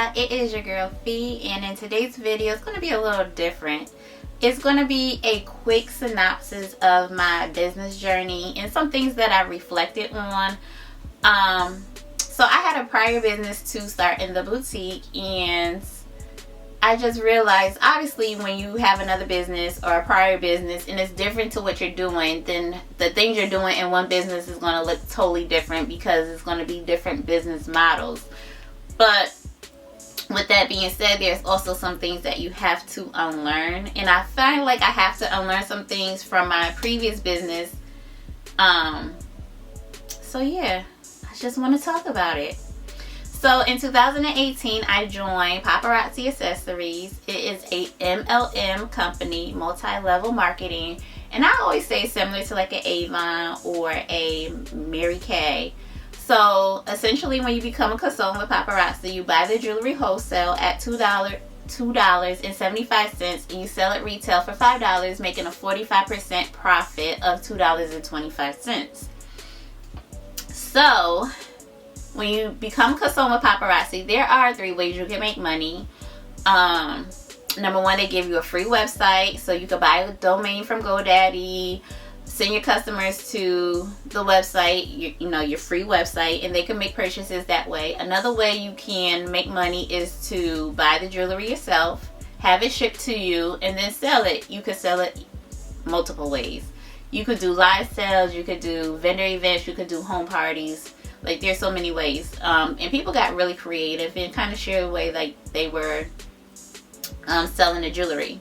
Hola, it is your girl Fee, and in today's video it's going to be a little different. It's going to be a quick synopsis of my business journey and some things that I reflected on. So I had a prior business to start in the boutique, and I just realized, obviously, when you have another business or a prior business and it's different to what you're doing, then the things you're doing in one business is going to look totally different because it's going to be different business models. But with that being said, there's also some things that you have to unlearn, and I find like I have to unlearn some things from my previous business. So yeah, I just want to talk about it. So in 2018, I joined Paparazzi Accessories. It is a MLM company, multi-level marketing, and I always say similar to like an Avon or a Mary Kay. So essentially, when you become a consultant with Paparazzi, you buy the jewelry wholesale at $2.75, and you sell it retail for $5, making a 45% profit of $2.25. So when you become a consultant with Paparazzi, there are 3 ways you can make money. Number 1, they give you a free website, so you can buy a domain from GoDaddy, send your customers to the website, your free website, and they can make purchases that way. Another way you can make money is to buy the jewelry yourself, have it shipped to you, and then sell it. You could sell it multiple ways. You could do live sales, you could do vendor events, you could do home parties. Like, there's so many ways. And people got really creative and kind of shared the way like they were selling the jewelry.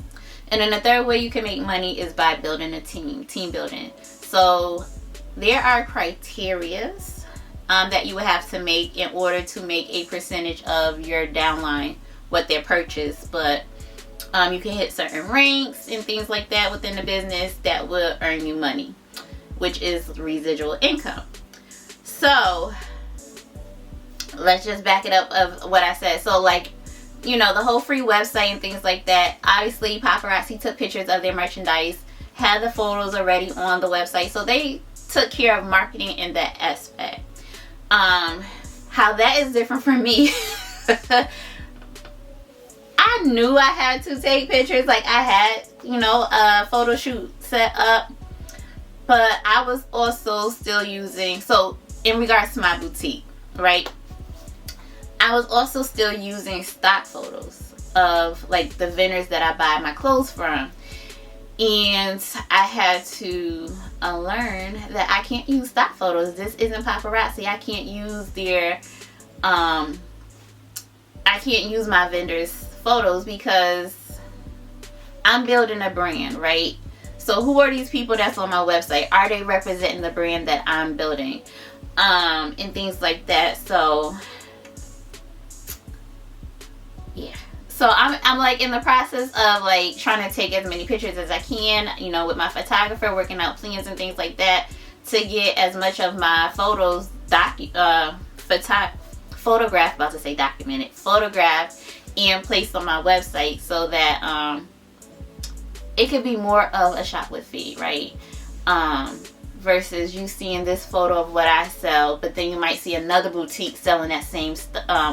And then the third way you can make money is by building a team building. So there are criterias that you would have to make in order to make a percentage of your downline, what their purchase. But you can hit certain ranks and things like that within the business that will earn you money, which is residual income. So let's just back it up of what I said. So like, the whole free website and things like that. Obviously, Paparazzi took pictures of their merchandise, had the photos already on the website, so they took care of marketing in that aspect. How that is different from me. I knew I had to take pictures. Like, I had, a photo shoot set up, but I was also still using, so in regards to my boutique, right? I was also still using stock photos of like the vendors that I buy my clothes from. And I had to learn that I can't use stock photos. This isn't Paparazzi. I can't use their, I can't use my vendors' photos because I'm building a brand, right? So who are these people that's on my website? Are they representing the brand that I'm building? And things like that. So yeah, so I'm like in the process of like trying to take as many pictures as I can, with my photographer, working out plans and things like that to get as much of my photos photographed and placed on my website, so that it could be more of a shop with Fee, right? Versus you seeing this photo of what I sell, but then you might see another boutique selling that same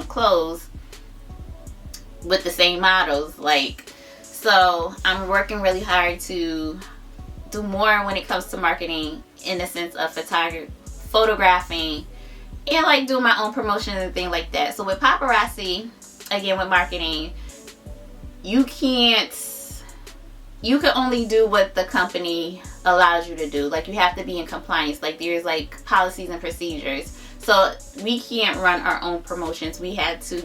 clothes with the same models. Like, so I'm working really hard to do more when it comes to marketing in the sense of photographing and like doing my own promotions and things like that. So with Paparazzi, again, with marketing, you can only do what the company allows you to do. Like, you have to be in compliance. Like, there's like policies and procedures. So we can't run our own promotions. We had to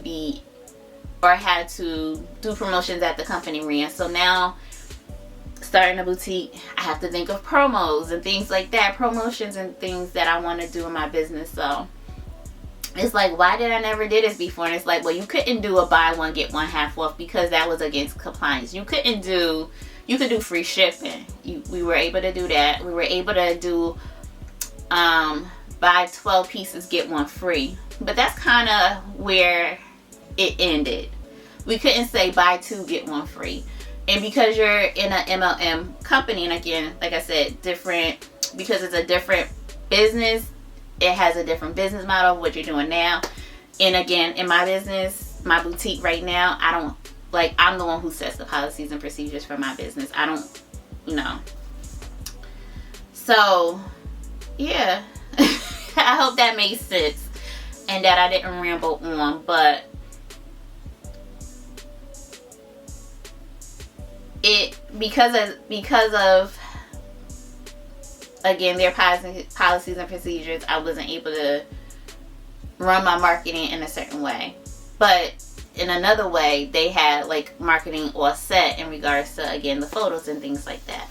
do promotions that the company ran. So now, starting a boutique, I have to think of promos and things like that, promotions and things that I want to do in my business. So it's like, why did I never did this before? And it's like, well, you couldn't do a buy one get one half off because that was against compliance. You could do free shipping. We were able to do that. We were able to do buy 12 pieces get one free, but that's kind of where it ended. We couldn't say buy 2 get 1 free. And because you're in an MLM company, and again, like I said, different, because it's a different business, it has a different business model of what you're doing now. And again, in my business, my boutique right now, I don't, like, I'm the one who sets the policies and procedures for my business. I don't, you know. So, yeah. I hope that made sense and that I didn't ramble on, but because of again their policies and procedures, I wasn't able to run my marketing in a certain way. But in another way, they had like marketing all set in regards to, again, the photos and things like that.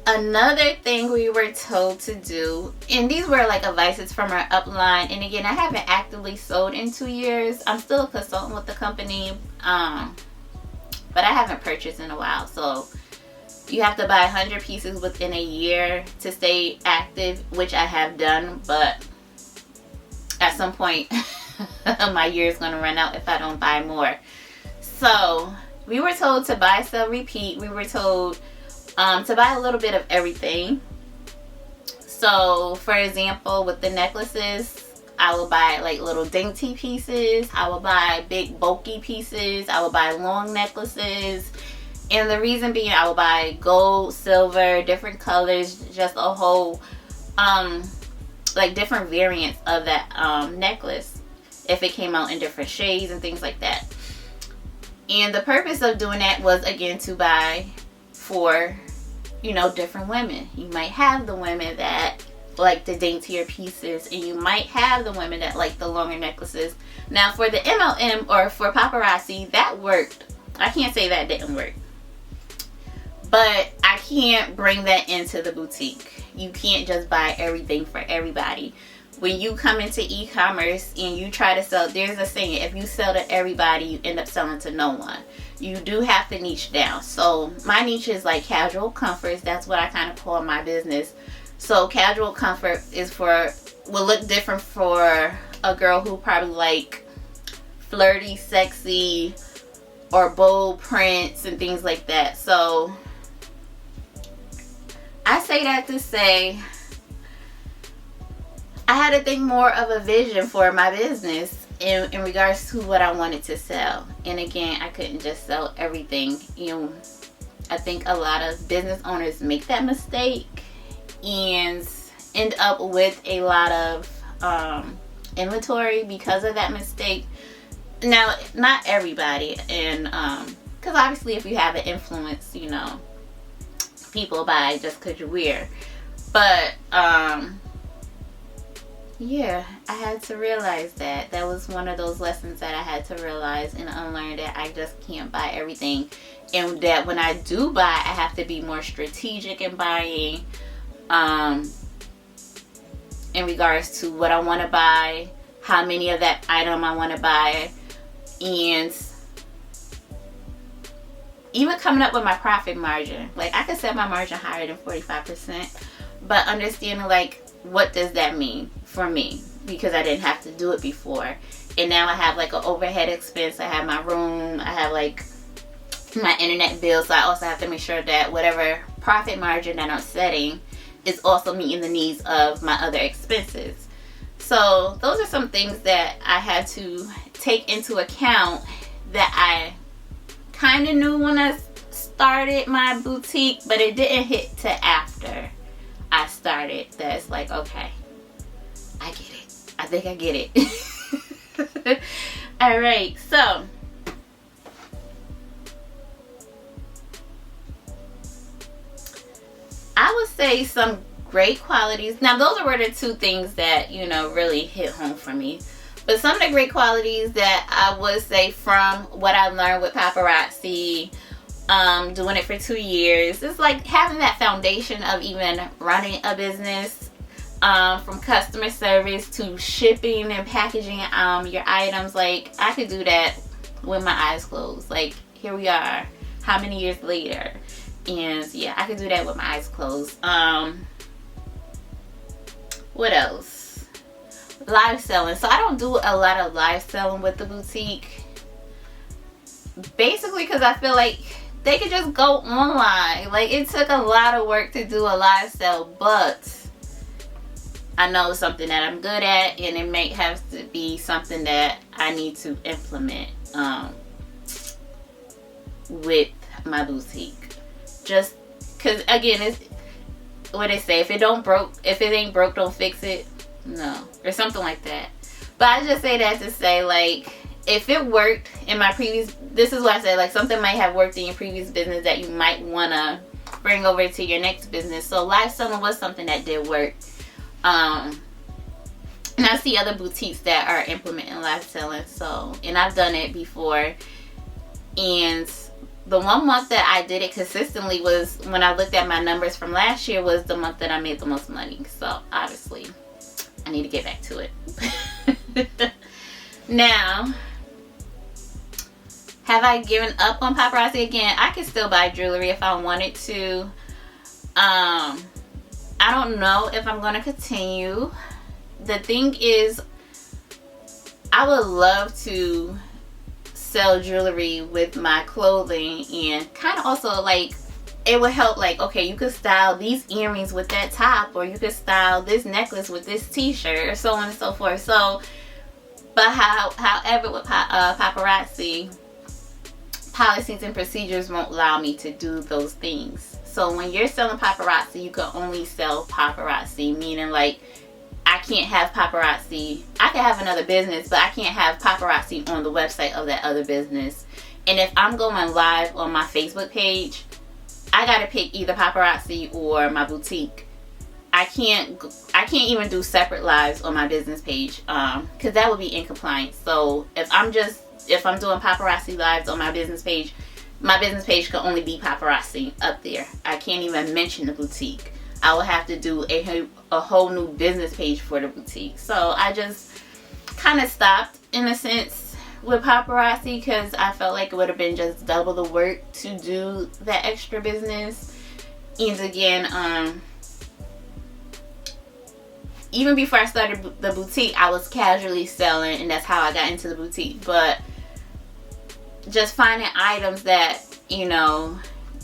Another thing we were told to do, and these were like advices from our upline, and again, I haven't actively sold in 2 years. I'm still a consultant with the company, but I haven't purchased in a while. So you have to buy 100 pieces within a year to stay active, which I have done, but at some point my year is going to run out if I don't buy more. So we were told to buy, sell, repeat. We were told to buy a little bit of everything. So for example, with the necklaces, I will buy like little dainty pieces. I will buy big bulky pieces. I will buy long necklaces. And the reason being, I will buy gold, silver, different colors, just a whole like different variants of that necklace if it came out in different shades and things like that. And the purpose of doing that was, again, to buy for, you know, different women. You might have the women that like the daintier pieces, and you might have the women that like the longer necklaces. Now for the MLM or for paparazzi, that worked. I can't say that didn't work, but I can't bring that into the boutique. You can't just buy everything for everybody. When you come into e-commerce and you try to sell, there's a saying, if you sell to everybody, you end up selling to no one. You do have to niche down. So my niche is like casual comforts. That's what I kind of call my business. So casual comfort will look different for a girl who probably like flirty, sexy, or bold prints and things like that. So I say that to say I had to think more of a vision for my business in regards to what I wanted to sell. And again, I couldn't just sell everything. You know, I think a lot of business owners make that mistake and end up with a lot of inventory because of that mistake. Now, not everybody, and because obviously if you have an influence, you know, people buy just because you wear. But yeah, I had to realize that. That was one of those lessons that I had to realize and unlearn, that I just can't buy everything. And that when I do buy, I have to be more strategic in buying in regards to what I want to buy, how many of that item I want to buy, and even coming up with my profit margin. Like, I could set my margin higher than 45%, but understanding like what does that mean for me, because I didn't have to do it before. And now I have like an overhead expense. I have my room, I have like my internet bill, so I also have to make sure that whatever profit margin that I'm setting is also meeting the needs of my other expenses. So those are some things that I had to take into account that I kind of knew when I started my boutique, but it didn't hit to after I started. That's like, okay, I get it. I think I get it. All right, so I would say some great qualities. Now, those were the two things that, you know, really hit home for me. But some of the great qualities that I would say from what I learned with paparazzi, doing it for 2 years, it's like having that foundation of even running a business, from customer service to shipping and packaging your items. Like, I could do that with my eyes closed. Like, here we are, how many years later? And yeah, I could do that with my eyes closed. What else? Live selling. So I don't do a lot of live selling with the boutique, basically because I feel like they could just go online. Like, it took a lot of work to do a live sale, but I know it's something that I'm good at, and it may have to be something that I need to implement with my boutique. Just because, again, it's what they say, if it ain't broke, don't fix it. No, or something like that. But I just say that to say, like, if it worked in my previous, this is what I said, like, something might have worked in your previous business that you might want to bring over to your next business. So live selling was something that did work. And I see other boutiques that are implementing live selling. So, and I've done it before. And the 1 month that I did it consistently was when I looked at my numbers from last year, was the month that I made the most money. So obviously I need to get back to it. Now, have I given up on paparazzi again? I can still buy jewelry if I wanted to. I don't know if I'm going to continue. The thing is, I would love to sell jewelry with my clothing, and kind of also, like, it would help, like, okay, you could style these earrings with that top, or you could style this necklace with this t-shirt, or so on and so forth. So, but however, with paparazzi, policies and procedures won't allow me to do those things. So when you're selling paparazzi, you can only sell paparazzi, meaning, like, I can't have paparazzi. I can have another business, but I can't have paparazzi on the website of that other business. And if I'm going live on my Facebook page, I gotta pick either paparazzi or my boutique. I can't even do separate lives on my business page, because that would be in compliance. So if I'm doing paparazzi lives on my business page can only be paparazzi up there. I can't even mention the boutique. I will have to do a whole new business page for the boutique. So I just kind of stopped, in a sense, with paparazzi, because I felt like it would have been just double the work to do that extra business. And again, even before I started the boutique, I was casually selling, and that's how I got into the boutique. But just finding items that, you know,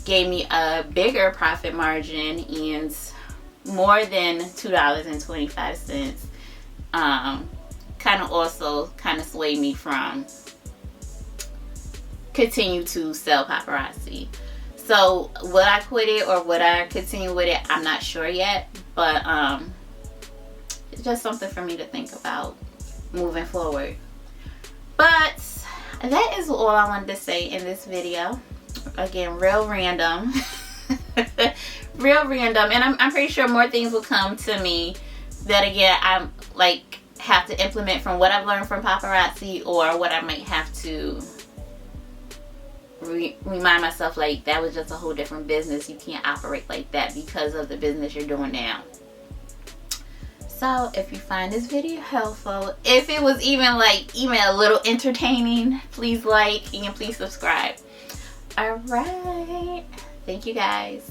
gave me a bigger profit margin and more than $2.25, kind of also swayed me from continue to sell paparazzi. So would I quit it or would I continue with it? I'm not sure yet, but it's just something for me to think about moving forward. But that is all I wanted to say in this video. Again, real random. Real random. And I'm pretty sure more things will come to me that, again, I'm like have to implement from what I've learned from paparazzi, or what I might have to remind myself, like, that was just a whole different business. You can't operate like that because of the business you're doing now. So if you find this video helpful, if it was even a little entertaining, please like and please subscribe. Alright, thank you guys.